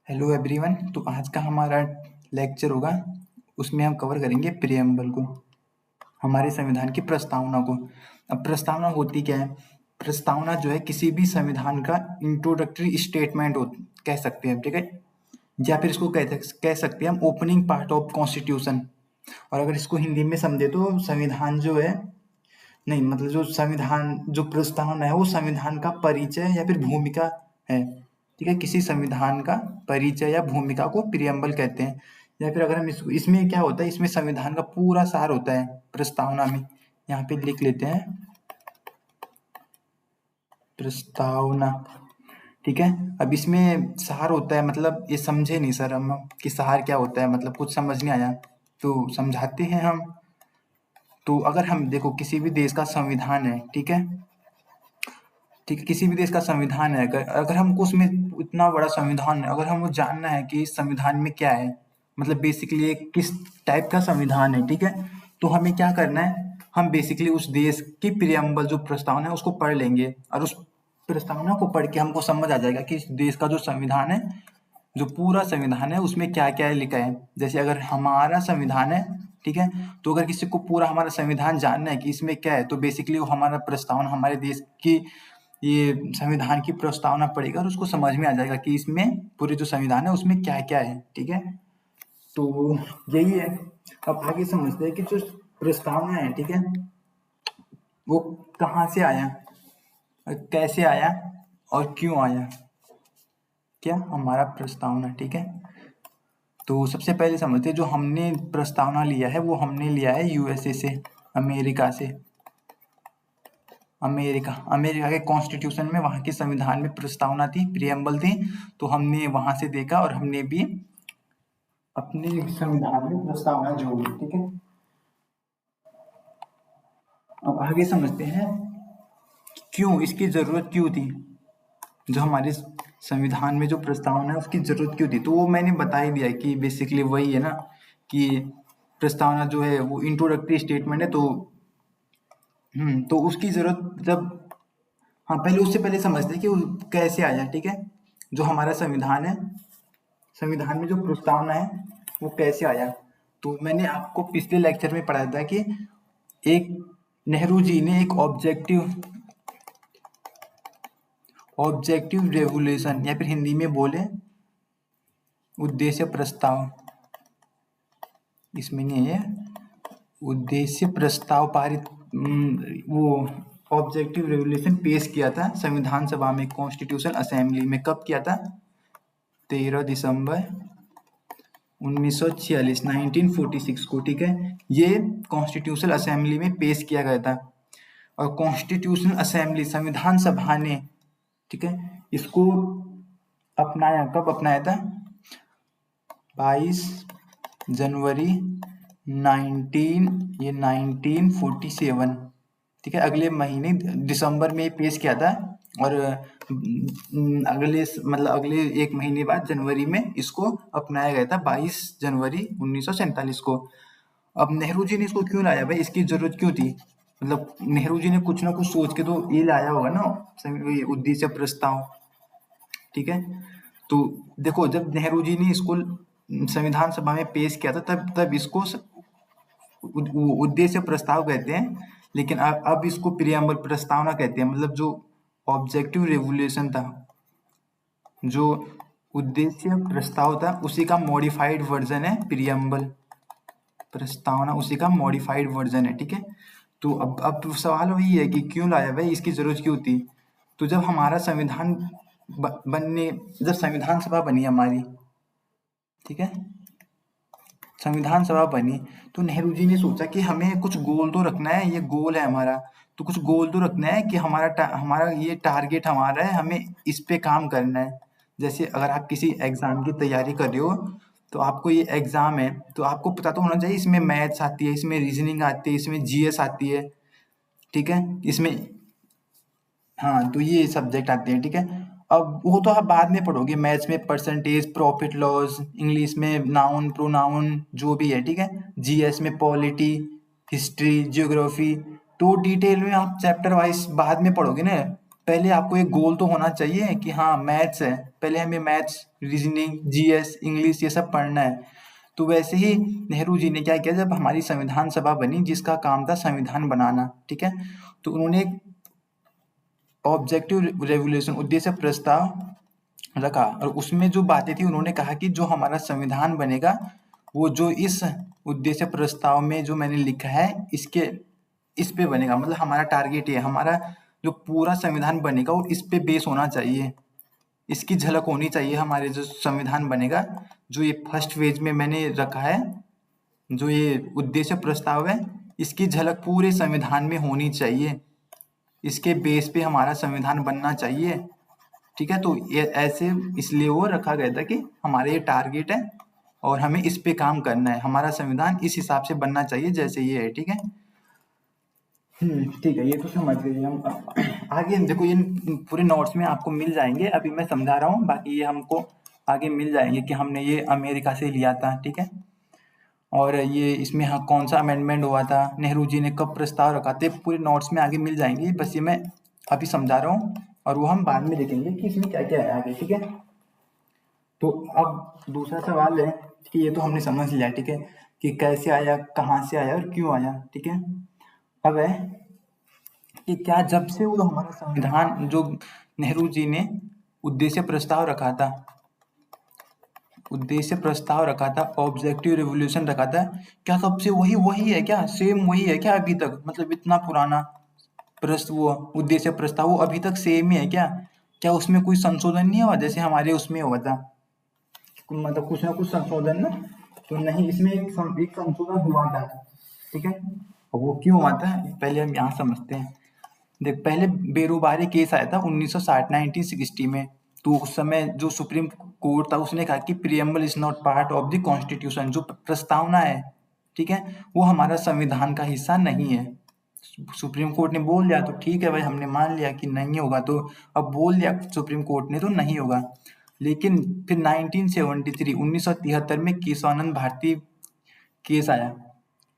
Hello everyone. तो आज का हमारा लेक्चर होगा, उसमें हम कवर करेंगे प्रियम्बल को, हमारे संविधान की प्रस्तावना को। अब प्रस्तावना होती क्या है? प्रस्तावना जो है किसी भी संविधान का इंट्रोडक्टरी स्टेटमेंट हो कह सकते हैं, ठीक है, या फिर इसको कह सकते हैं हम ओपनिंग पार्ट ऑफ कॉन्स्टिट्यूशन। और अगर इसको हिंदी में समझे तो संविधान जो है, नहीं मतलब जो संविधान जो प्रस्तावना है वो संविधान का परिचय या फिर भूमिका है, ठीक है। किसी संविधान का परिचय या भूमिका को प्रियम्बल कहते हैं। या फिर अगर हम इसमें क्या होता है, इसमें संविधान का पूरा सार होता है प्रस्तावना में। यहाँ पे लिख लेते हैं प्रस्तावना, ठीक है। अब इसमें सार होता है, मतलब ये समझे नहीं सर हम कि सार क्या होता है, मतलब कुछ समझ नहीं आया तो समझाते हैं हम। तो अगर हम देखो किसी भी देश का संविधान है, ठीक है, ठीक है, किसी भी देश का संविधान है, अगर अगर हमको उसमें इतना बड़ा संविधान है, अगर हमको जानना है कि इस संविधान में क्या है, मतलब बेसिकली किस टाइप का संविधान है, ठीक है, तो हमें क्या करना है, हम बेसिकली उस देश की प्रियम्बल जो प्रस्तावना है उसको पढ़ लेंगे, और उस प्रस्तावना को पढ़ के हमको समझ आ जाएगा कि इस देश का जो संविधान है, जो पूरा संविधान है उसमें क्या क्या लिखा है। जैसे अगर हमारा संविधान है, ठीक है, तो अगर किसी को पूरा हमारा संविधान जानना है कि इसमें क्या है, तो बेसिकली वो हमारा प्रस्तावना, हमारे देश की ये संविधान की प्रस्तावना पढ़ेगा और उसको समझ में आ जाएगा कि इसमें पूरे जो संविधान है उसमें क्या क्या है, ठीक है। तो यही है। अब आगे समझते हैं कि जो प्रस्तावना है, ठीक है, वो कहाँ से आया, कैसे आया और क्यों आया, क्या हमारा प्रस्तावना, ठीक है। तो सबसे पहले समझते हैं, जो हमने प्रस्तावना लिया है वो हमने लिया है यूएसए से, अमेरिका से। अमेरिका के कॉन्स्टिट्यूशन में, वहाँ के संविधान में प्रस्तावना थी, प्रियम्बल थी, तो हमने वहां से देखा और हमने भी अपने संविधान में प्रस्तावना जोड़ी, ठीक है। अब आगे समझते हैं क्यों इसकी जरूरत क्यों थी, जो हमारे संविधान में जो प्रस्तावना है उसकी जरूरत क्यों थी। तो वो मैंने बता ही दिया कि बेसिकली वही है ना, कि प्रस्तावना जो है वो इंट्रोडक्टरी स्टेटमेंट है, तो उसकी जरूरत जब, हाँ पहले उससे पहले समझते हैं कि वो कैसे आया, ठीक है। जो हमारा संविधान है, संविधान में जो प्रस्तावना है वो कैसे आया। तो मैंने आपको पिछले लेक्चर में पढ़ाया था कि एक नेहरू जी ने एक ऑब्जेक्टिव रेवोल्यूशन, या फिर हिंदी में बोले उद्देश्य प्रस्ताव, इसमें नहीं है, उद्देश्य प्रस्ताव पारित, वो ऑब्जेक्टिव रेवोल्यूशन पेश किया था संविधान सभा में, कॉन्स्टिट्यूशन असेंबली में। कब किया था? 13 दिसंबर 1946, 1946 को, ठीक है। ये कॉन्स्टिट्यूशन असेंबली में पेश किया गया था, और कॉन्स्टिट्यूशन असेंबली, संविधान सभा ने, ठीक है, इसको अपनाया। कब अपनाया था? 22 जनवरी 1947, ठीक है, अगले महीने दिसंबर में पेश किया था, और अगले एक महीने बाद जनवरी में इसको अपनाया गया था, 22 जनवरी 1947 को। अब नेहरू जी ने इसको क्यों लाया भाई, इसकी जरूरत क्यों थी? मतलब नेहरू जी ने कुछ ना कुछ सोच के तो ये लाया होगा ना, उद्देश्य प्रस्ताव, ठीक है। तो देखो, जब नेहरू जी ने इसको संविधान सभा में पेश किया था, तब इसको उद्देश्य प्रस्ताव कहते हैं, लेकिन अब इसको प्रियम्बल, प्रस्तावना कहते हैं। मतलब जो ऑब्जेक्टिव रेवोल्यूशन था, जो उद्देश्य प्रस्ताव था, उसी का मॉडिफाइड वर्जन है प्रियम्बल। प्रस्तावना उसी का मॉडिफाइड वर्जन है, ठीक है। तो अब सवाल वही है कि क्यों लाया भाई, इसकी जरूरत क्यों थी। तो जब हमारा संविधान बनने, जब संविधान सभा बनी हमारी, ठीक है, संविधान सभा बनी, तो नेहरू जी ने सोचा कि हमें कुछ गोल तो रखना है, ये गोल है हमारा, तो कुछ गोल तो रखना है कि हमारा ये टारगेट हमारा है, हमें इस पे काम करना है। जैसे अगर आप किसी एग्जाम की तैयारी कर रहे हो, तो आपको ये एग्जाम है, तो आपको पता तो होना चाहिए इसमें मैथ्स आती है, इसमें रीजनिंग आती है, इसमें जीएस आती है, ठीक है, इसमें, हाँ, तो ये सब्जेक्ट आते हैं, ठीक है। अब वो तो आप बाद में पढ़ोगे, मैथ्स में परसेंटेज, प्रॉफिट लॉस, इंग्लिश में नाउन प्रोनाउन जो भी है, ठीक है, जीएस में पॉलिटी, हिस्ट्री, ज्योग्राफी, तो डिटेल में आप चैप्टर वाइज बाद में पढ़ोगे ना। पहले आपको एक गोल तो होना चाहिए कि हाँ मैथ्स है, पहले हमें मैथ्स, रीजनिंग, जीएस, इंग्लिश ये सब पढ़ना है। तो वैसे ही नेहरू जी ने क्या किया, जब हमारी संविधान सभा बनी जिसका काम था संविधान बनाना, ठीक है, तो उन्होंने ऑब्जेक्टिव रेवोल्यूशन उद्देश्य प्रस्ताव रखा और उसमें जो बातें थी उन्होंने कहा कि जो हमारा संविधान बनेगा वो जो इस उद्देश्य प्रस्ताव में जो मैंने लिखा है इसके इस पे बनेगा, मतलब हमारा टारगेट ये है, हमारा जो पूरा संविधान बनेगा वो इस पे बेस होना चाहिए, इसकी झलक होनी चाहिए हमारे जो संविधान बनेगा। जो ये फर्स्ट पेज में मैंने रखा है, जो ये उद्देश्य प्रस्ताव है, इसकी झलक पूरे संविधान में होनी चाहिए, इसके बेस पे हमारा संविधान बनना चाहिए, ठीक है। तो ये ऐसे इसलिए वो रखा गया था कि हमारा ये टारगेट है और हमें इस पे काम करना है, हमारा संविधान इस हिसाब से बनना चाहिए जैसे ये है, ठीक है। ठीक है, ये तो समझ गए हम। आगे हम देखो, ये पूरे नोट्स में आपको मिल जाएंगे, अभी मैं समझा रहा हूँ, बाकी ये हमको आगे मिल जाएंगे कि हमने ये अमेरिका से लिया था, ठीक है। और ये इसमें हाँ कौन सा अमेंडमेंट हुआ था, नेहरू जी ने कब प्रस्ताव रखा था, पूरे नोट्स में आगे मिल जाएंगे, बस ये मैं अभी समझा रहा हूँ और वो हम बाद में देखेंगे कि इसमें क्या क्या है आगे, ठीक है। तो अब दूसरा सवाल है कि ये तो हमने समझ लिया, ठीक है, कि कैसे आया, कहाँ से आया और क्यों आया, ठीक है। अब है कि क्या जब से वो हमारा संविधान जो नेहरू जी ने उद्देश्य प्रस्ताव रखा था, उद्देश्य प्रस्ताव रखा था, ऑब्जेक्टिव रेवोल्यूशन रखा था, क्या तब से वही वही है क्या, सेम वही है क्या अभी तक, मतलब इतना पुराना वो उद्देश्य प्रस्ताव वो अभी तक सेम ही है क्या, क्या उसमें कोई संशोधन नहीं हुआ जैसे हमारे उसमें हुआ था, मतलब कुछ ना कुछ संशोधन ना, तो नहीं, इसमें एक संशोधन हुआ था, ठीक है। और वो क्यों हुआ था पहले हम यहाँ समझते हैं। देख, पहले बेरोबारी केस आया था 1960 1960 में, तो उस समय जो सुप्रीम कोर्ट था उसने कहा कि preamble is not part of the constitution, जो प्रस्तावना है, ठीक है, वो हमारा संविधान का हिस्सा नहीं है। सुप्रीम कोर्ट ने बोल दिया तो ठीक है भाई, हमने मान लिया कि नहीं होगा, तो अब बोल दिया सुप्रीम कोर्ट ने तो नहीं होगा। लेकिन फिर 1973 1973 में केशवानंद भारती केस आया,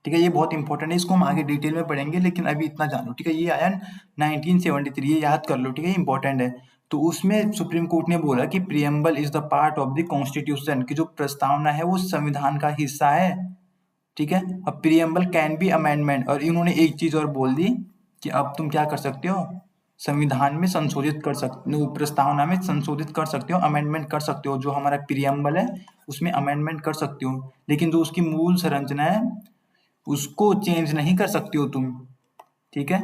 ठीक है, ये बहुत इंपॉर्टेंट है, इसको हम आगे डिटेल में पढ़ेंगे, लेकिन अभी इतना जानो, ठीक है। ये आया 1973, ये याद कर लो, ठीक है, इंपॉर्टेंट है। तो उसमें सुप्रीम कोर्ट ने बोला कि preamble is the part of the constitution, की जो प्रस्तावना है वो संविधान का हिस्सा है, ठीक है। अब प्रियम्बल कैन बी अमेंडमेंट, और इन्होंने एक चीज और बोल दी कि अब तुम क्या कर सकते हो, संविधान में संशोधित कर सकते हो, प्रस्तावना में संशोधित कर सकते हो, अमेंडमेंट कर सकते हो, जो हमारा प्रियम्बल है उसमें अमेंडमेंट कर सकते हो, लेकिन जो उसकी मूल संरचना है उसको चेंज नहीं कर सकती हो तुम, ठीक है।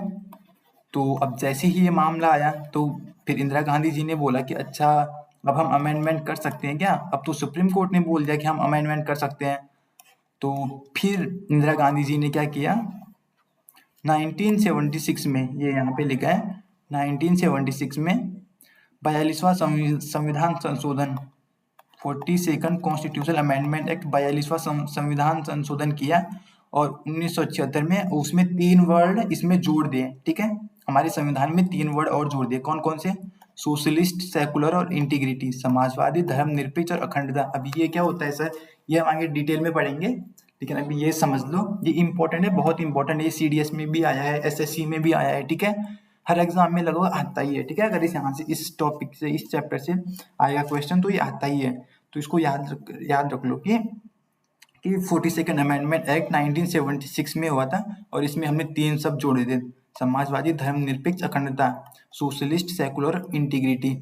तो अब जैसे ही ये मामला आया तो फिर इंदिरा गांधी जी ने बोला कि अच्छा अब हम अमेंडमेंट कर सकते हैं क्या, अब तो सुप्रीम कोर्ट ने बोल दिया कि हम अमेंडमेंट कर सकते हैं। तो फिर इंदिरा गांधी जी ने क्या किया, 1976 में, ये यहाँ पे लिखा है 1976 में 42वां संविधान संशोधन, 42nd कॉन्स्टिट्यूशनल अमेंडमेंट एक्ट, 42वां संविधान संशोधन किया और 1976 में उसमें 3 वर्ड इसमें जोड़ दिए, ठीक है, हमारे संविधान में 3 वर्ड और जोड़ दिए, कौन कौन से, सोशलिस्ट, सेकुलर और इंटीग्रिटी, समाजवादी, धर्मनिरपेक्ष और अखंडता। अभी ये क्या होता है सर, ये हम आगे डिटेल में पढ़ेंगे, लेकिन अभी ये समझ लो, ये इंपॉर्टेंट है, बहुत इंपॉर्टेंट है, ये सीडीएस में भी आया है, एसएससी में भी आया है, ठीक है, हर एग्जाम में लगभग आता ही है, ठीक है। अगर इस यहाँ से इस टॉपिक से इस चैप्टर से आएगा क्वेश्चन तो ये आता ही है, तो इसको याद रख लो कि 42nd अमेंडमेंट एक्ट 1976 में हुआ था और इसमें हमने 3 शब्द जोड़े थे, समाजवादी, धर्मनिरपेक्ष, अखंडता, सोशलिस्ट, सेकुलर, इंटीग्रिटी,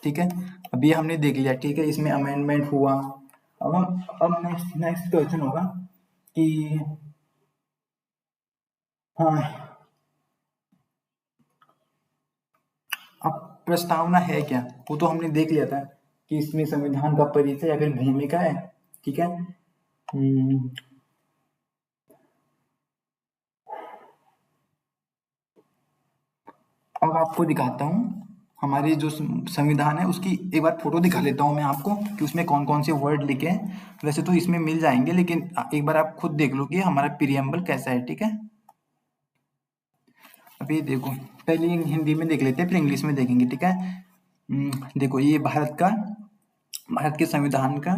ठीक है। अभी हमने देख लिया, ठीक है, इसमें अमेंडमेंट हुआ। अब नेक्स्ट क्वेश्चन होगा कि हाँ, अब प्रस्तावना है क्या, वो तो हमने देख लिया था कि इसमें संविधान का परिचय या फिर भूमिका है, ठीक है। अब आपको दिखाता हूँ हमारे जो संविधान है उसकी एक बार फोटो दिखा लेता हूँ मैं आपको कि उसमें कौन कौन से वर्ड लिखे हैं, वैसे तो इसमें मिल जाएंगे लेकिन एक बार आप खुद देख लो कि हमारा प्रियम्बल कैसा है, ठीक है। अभी देखो, पहले हिंदी में देख लेते हैं फिर इंग्लिश में देखेंगे, ठीक है। देखो, ये भारत के संविधान का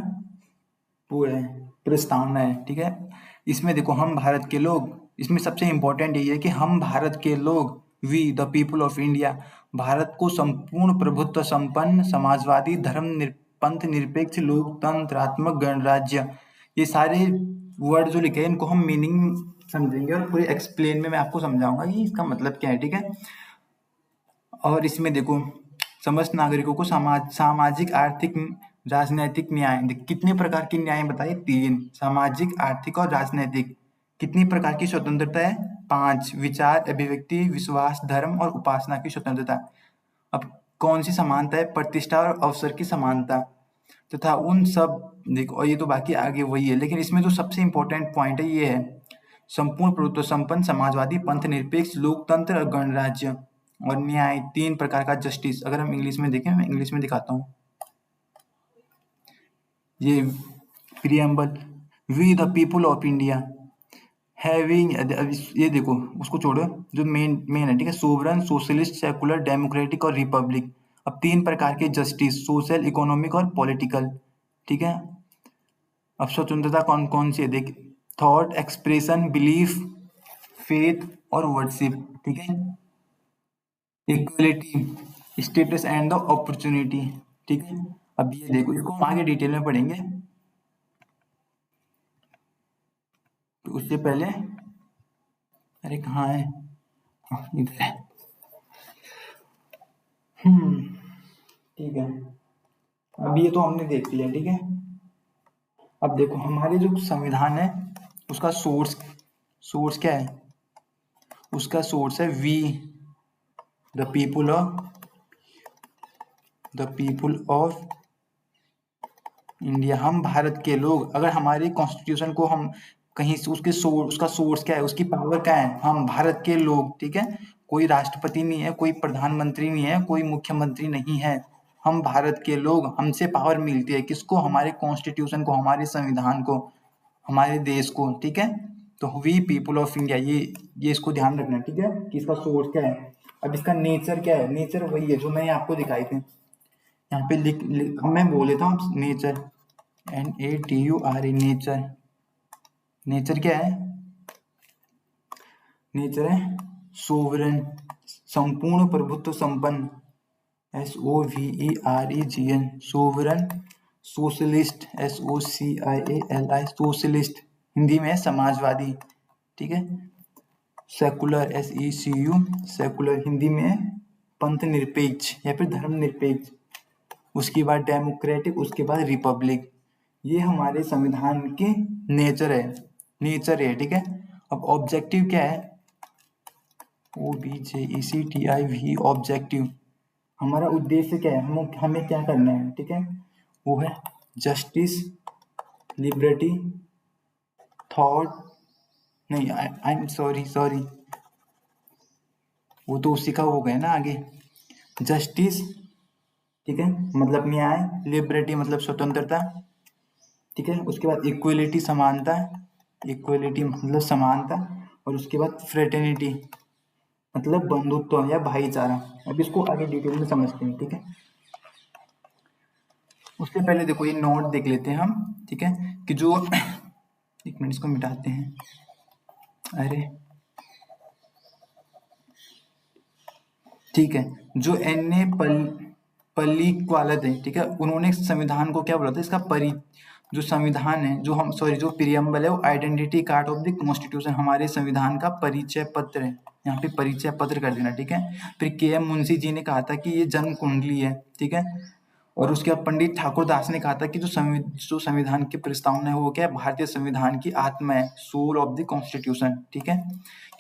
वो है, प्रस्तावना है, ठीक है। इसमें देखो, हम भारत के लोग, इसमें सबसे इंपॉर्टेंट यही है कि हम भारत के लोग we the people of India Bharat को संपूर्ण प्रभुत्व संपन्न समाजवादी पंथ निरपेक्ष लोकतंत्रात्मक गणराज्य, ये सारे वर्ड जो लिखे हैं इनको हम मीनिंग समझेंगे और पूरे एक्सप्लेन में मैं आपको समझाऊंगा कि इसका मतलब क्या है, ठीक है। और इसमें देखो समस्त नागरिकों को सामाजिक आर्थिक राजनैतिक न्याय, कितने प्रकार के न्याय बताइए, 3, सामाजिक आर्थिक और राजनैतिक। कितनी प्रकार की स्वतंत्रता है, 5, विचार अभिव्यक्ति विश्वास धर्म और उपासना की स्वतंत्रता। अब कौन सी समानता है, प्रतिष्ठा और अवसर की समानता तथा उन सब, देखो और ये तो बाकी आगे वही है, लेकिन इसमें जो सबसे इंपॉर्टेंट पॉइंट है ये है संपूर्ण प्रभुत्व संपन्न समाजवादी पंथ निरपेक्ष लोकतंत्र और गणराज्य और न्याय, 3 प्रकार का जस्टिस। अगर हम इंग्लिश में देखें, मैं इंग्लिश में दिखाता हूँ, ये preamble, we the people of India having, ये देखो उसको छोड़ो, जो मेन है, ठीक है, सोवरन सोशलिस्ट सेकुलर डेमोक्रेटिक और रिपब्लिक। अब 3 प्रकार के जस्टिस, सोशल इकोनॉमिक और पॉलिटिकल, ठीक है। अब स्वतंत्रता कौन कौन सी है, देख, थॉट एक्सप्रेशन बिलीफ फेथ और वर्शिप, ठीक है। Equality status and the opportunity, ठीक है। अब ये देखो, इसको हम आगे डिटेल में पढ़ेंगे, तो उससे पहले, अरे कहाँ है, हाँ, इधर है। ठीक है, अब ये तो हमने देख लिया, ठीक है। अब देखो हमारे जो संविधान है उसका सोर्स क्या है, उसका सोर्स है we the people of India, हम भारत के लोग। अगर हमारे कॉन्स्टिट्यूशन को हम कहीं से उसका सोर्स क्या है, उसकी पावर क्या है, हम भारत के लोग, ठीक है। कोई राष्ट्रपति नहीं है, कोई प्रधानमंत्री नहीं है, कोई मुख्यमंत्री नहीं है, हम भारत के लोग, हमसे पावर मिलती है किसको, हमारे कॉन्स्टिट्यूशन को, हमारे संविधान को, हमारे देश को, ठीक है। तो वी पीपल ऑफ इंडिया, ये इसको ध्यान रखना, ठीक है, कि इसका सोर्स क्या है। अब इसका नेचर क्या है, नेचर वही है जो मैंने आपको दिखाई थे, यहाँ पे मैं बोल लेता हूँ, नेचर NATURE, नेचर, नेचर क्या है, नेचर है सोवरेन संपूर्ण प्रभुत्व संपन्न, SOVEREGN sovereign, socialist SOCIALI socialist, Hindi में है समाजवादी, ठीक है। सेकुलर SECU सेकुलर, हिंदी में है पंथ निरपेक्ष या फिर धर्म निरपेक्ष। उसके बाद डेमोक्रेटिक, उसके बाद रिपब्लिक। ये हमारे संविधान के नेचर है, ठीक है। अब ऑब्जेक्टिव क्या है, OBJECTIV ऑब्जेक्टिव, हमारा उद्देश्य क्या है, हमें क्या करना है, ठीक है, वो है जस्टिस लिबर्टी थॉट, नहीं आई एम सॉरी, वो तो उसी का हो गया ना आगे, जस्टिस, ठीक है, मतलब न्याय, लिबर्टी मतलब स्वतंत्रता, ठीक है। उसके बाद इक्वलिटी समानता, इक्वलिटी मतलब समानता, और उसके बाद फ्रेटर्निटी मतलब बंधुत्व या भाईचारा। अब इसको आगे डिटेल में समझते हैं, ठीक है। उससे पहले देखो ये नोट देख लेते हैं हम, ठीक है, कि जो एक मिनट इसको मिटाते हैं, अरे ठीक है, जो एन पल्लीक्वालत है, ठीक है, उन्होंने संविधान को क्या बोला था, इसका जो संविधान है, जो हम सॉरी जो प्रियम्बल है, वो identity card of the constitution, हमारे संविधान का परिचय पत्र है, यहाँ पे परिचय पत्र कर देना, ठीक है। फिर KM मुंशी जी ने कहा था कि ये जन्म कुंडली है, ठीक है। और उसके बाद पंडित ठाकुर दास ने कहा था कि जो संविधान की प्रस्तावना है वो क्या है, भारतीय संविधान की आत्मा है, सोल ऑफ द कॉन्स्टिट्यूशन, ठीक है।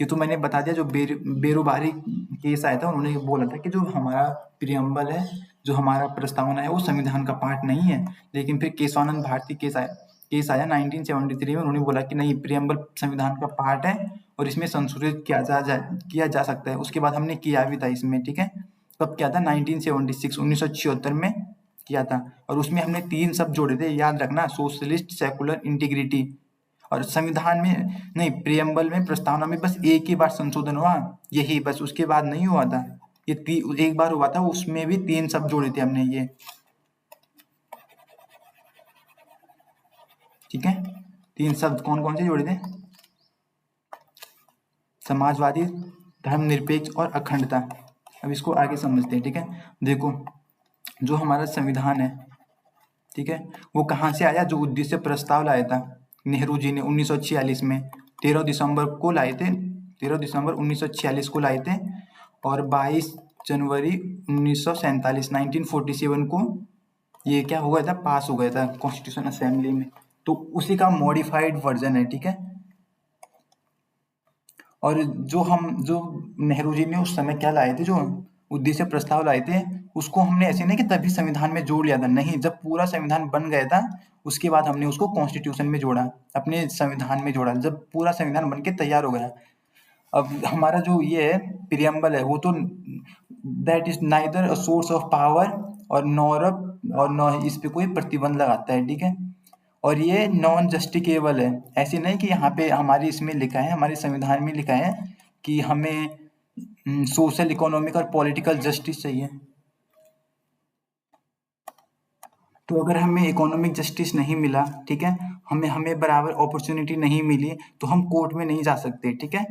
ये तो मैंने बता दिया, जो बेरोबारी केस आया था उन्होंने ये बोला था कि जो हमारा प्रियम्बल है, जो हमारा प्रस्तावना है वो संविधान का पार्ट नहीं है। लेकिन फिर केशवानंद भारती केस आया 1973 में, उन्होंने बोला कि नहीं, प्रियम्बल संविधान का पार्ट है और इसमें संशोधित किया जा सकता है। उसके बाद हमने किया भी था इसमें, ठीक है। कब किया था, 1976 में किया था। और उसमें हमने 3 शब्द जोड़े थे, याद रखना, सोशलिस्ट सेकुलर इंटीग्रिटी। और संविधान में नहीं, प्रियम्बल में प्रस्तावना में बस एक ही बार संशोधन हुआ, यही बस, उसके बाद नहीं हुआ था। ये एक बार हुआ था, उसमें भी 3 शब्द जोड़े थे हमने ये, ठीक है। 3 शब्द कौन कौन से जोड़े थे, समाजवादी धर्मनिरपेक्ष और अखंडता। अब इसको आगे समझते हैं, ठीक है। देखो, जो हमारा संविधान है, ठीक है, वो कहाँ से आया? जो उद्देश्य प्रस्ताव लाया था नेहरू जी ने 1946 में, 13 दिसंबर को लाए थे, 13 दिसंबर 1946 को लाए थे, और 22 जनवरी 1947 1947 को ये क्या हो गया था, पास हो गया था कॉन्स्टिट्यूशन असेंबली में। तो उसी का मॉडिफाइड वर्जन है, ठीक है। और जो नेहरू जी ने उस समय क्या लाए थे, जो उद्देश्य प्रस्ताव लाए थे, उसको हमने ऐसे नहीं कि तभी संविधान में जोड़ लिया था, नहीं, जब पूरा संविधान बन गया था उसके बाद हमने उसको कॉन्स्टिट्यूशन में जोड़ा, अपने संविधान में जोड़ा, जब पूरा संविधान बन के तैयार हो गया। अब हमारा जो ये है प्रियम्बल है, वो तो that is neither a source of power और नॉर इस पे कोई प्रतिबंध लगाता है, ठीक है। और ये नॉन जस्टिकेबल है, ऐसे नहीं कि यहाँ पे हमारे इसमें लिखा है, हमारे संविधान में लिखा है कि हमें सोशल, इकोनॉमिक और पॉलिटिकल जस्टिस चाहिए। तो अगर हमें इकोनॉमिक जस्टिस नहीं मिला, ठीक है, हमें हमें बराबर अपॉर्चुनिटी नहीं मिली, तो हम कोर्ट में नहीं जा सकते, ठीक है।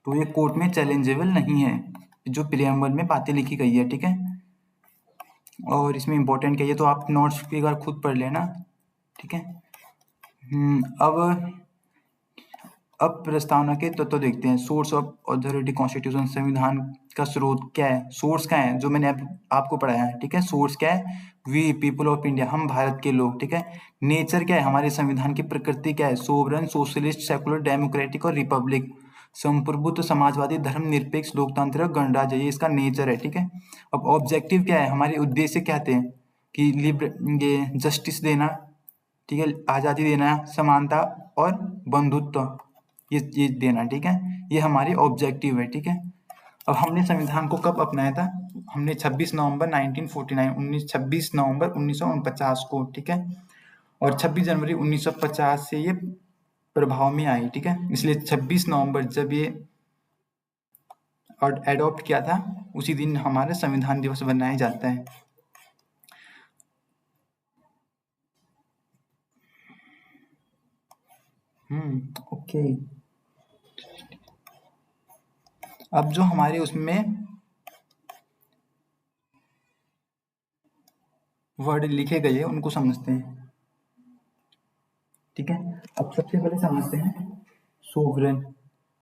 तो ये कोर्ट में चैलेंजेबल नहीं है, जो प्रियम्बल में बातें लिखी गई है, ठीक है। और इसमें इंपॉर्टेंट क्या है, ये तो आप नोट्स की बार खुद पढ़ लेना, ठीक है। अब प्रस्तावना के तत्व देखते हैं। सोर्स ऑफ अथॉरिटी कॉन्स्टिट्यूशन, संविधान का स्रोत क्या है, सोर्स क्या है, जो मैंने आपको पढ़ाया है, ठीक है। सोर्स क्या है? वी पीपल ऑफ इंडिया, हम भारत के लोग, ठीक है। नेचर क्या है, हमारे संविधान की प्रकृति क्या है? सोवरन, सोशलिस्ट, सेकुलर, डेमोक्रेटिक और रिपब्लिक, संप्रभुत्व, समाजवादी, धर्मनिरपेक्ष, लोकतांत्रिक, गणराज्य, ये इसका नेचर है, ठीक है। अब ऑब्जेक्टिव क्या है, हमारे उद्देश्य क्या थे? कि ये जस्टिस देना, ठीक है, आज़ादी देना, समानता और बंधुत्व, ये देना, ठीक है। ये हमारी ऑब्जेक्टिव है, ठीक है। अब हमने संविधान को कब अपनाया था? हमने 26 नवंबर 1949 26 नवंबर 1949 को, ठीक है। और 26 जनवरी 1950 से ये प्रभाव में आई, ठीक है। इसलिए 26 नवंबर जब ये एडॉप्ट किया था, उसी दिन हमारा संविधान दिवस मनाया जाता है। ओके। अब जो हमारे उसमें वर्ड लिखे गए हैं उनको समझते हैं, ठीक है। अब सबसे पहले समझते हैं सोवरेन।